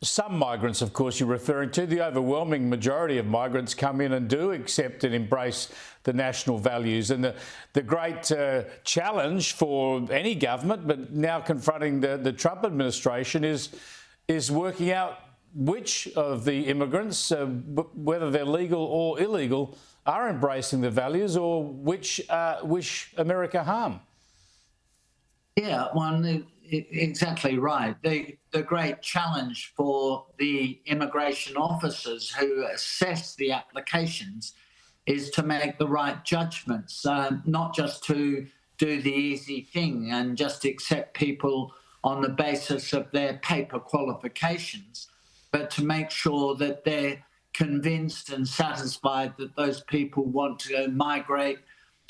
Some migrants, of course, you're referring to. The overwhelming majority of migrants come in and do accept and embrace the national values. And the great challenge for any government, but now confronting the Trump administration, is working out which of the immigrants, whether they're legal or illegal, are embracing the values or which wish America harm. Yeah, well, exactly right. The great challenge for the immigration officers who assess the applications is to make the right judgments, not just to do the easy thing and just accept people on the basis of their paper qualifications, but to make sure that they're convinced and satisfied that those people want to migrate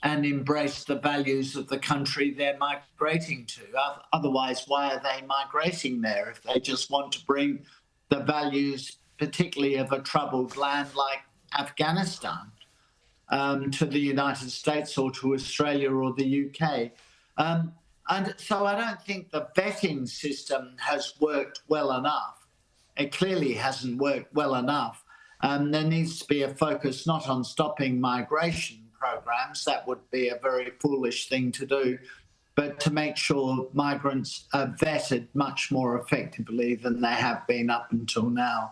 and embrace the values of the country they're migrating to. Otherwise, why are they migrating there if they just want to bring the values, particularly of a troubled land like Afghanistan, to the United States or to Australia or the UK? And so I don't think the vetting system has worked well enough. It clearly hasn't worked well enough. There needs to be a focus not on stopping migration programs, that would be a very foolish thing to do, but to make sure migrants are vetted much more effectively than they have been up until now.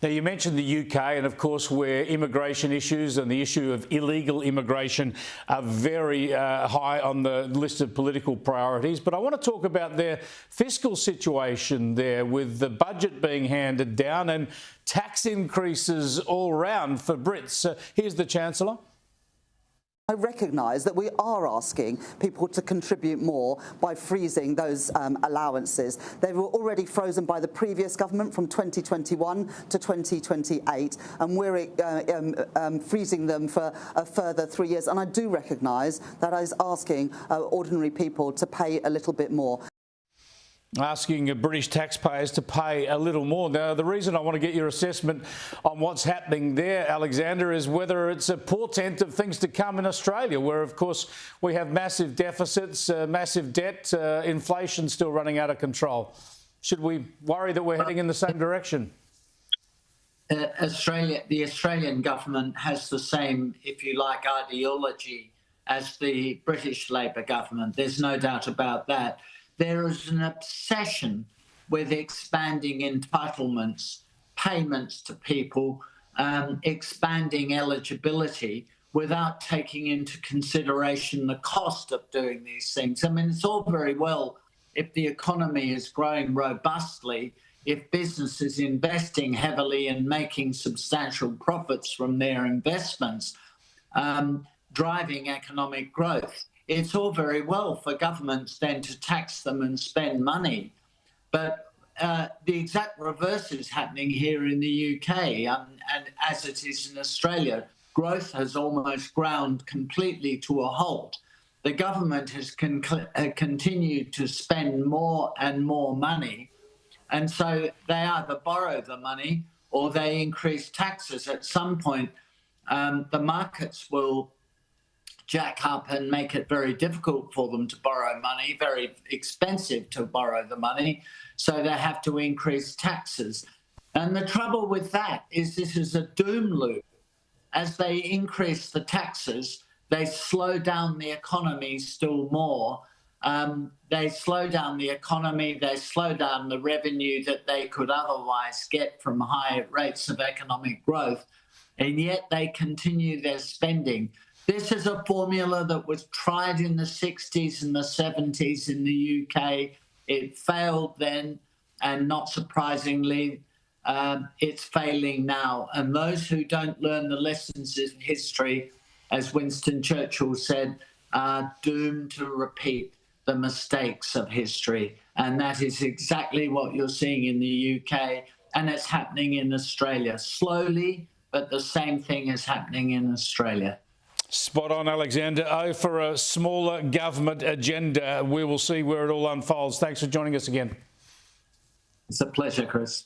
Now, you mentioned the UK, and of course, where immigration issues and the issue of illegal immigration are very high on the list of political priorities. But I want to talk about their fiscal situation there, with the budget being handed down and tax increases all round for Brits. Here's the Chancellor. I recognise that we are asking people to contribute more by freezing those allowances. They were already frozen by the previous government from 2021 to 2028, and we're freezing them for a further 3 years. And I do recognise that I was asking ordinary people to pay a little bit more. Asking British taxpayers to pay a little more. Now, the reason I want to get your assessment on what's happening there, Alexander, is whether it's a portent of things to come in Australia, where, of course, we have massive deficits, massive debt, inflation still running out of control. Should we worry that we're heading in the same direction? The Australian government has the same, if you like, ideology as the British Labor government. There's no doubt about that. There is an obsession with expanding entitlements, payments to people, expanding eligibility without taking into consideration the cost of doing these things. I mean, it's all very well if the economy is growing robustly, if business is investing heavily and making substantial profits from their investments, driving economic growth. It's all very well for governments then to tax them and spend money. But the exact reverse is happening here in the UK, and as it is in Australia. Growth has almost ground completely to a halt. The government has continued to spend more and more money, and so they either borrow the money or they increase taxes. At some point, the markets will jack up and make it very difficult for them to borrow money, very expensive to borrow the money, so they have to increase taxes. And the trouble with that is this is a doom loop. As they increase the taxes, they slow down the economy still more. They slow down the economy, they slow down the revenue that they could otherwise get from high rates of economic growth, and yet they continue their spending. This is a formula that was tried in the 60s and the 70s in the UK. It failed then, and not surprisingly, it's failing now. And those who don't learn the lessons in history, as Winston Churchill said, are doomed to repeat the mistakes of history. And that is exactly what you're seeing in the UK, and it's happening in Australia. Slowly, but the same thing is happening in Australia. Spot on, Alexander. For a smaller government agenda. We will see where it all unfolds. Thanks for joining us again. It's a pleasure, Chris.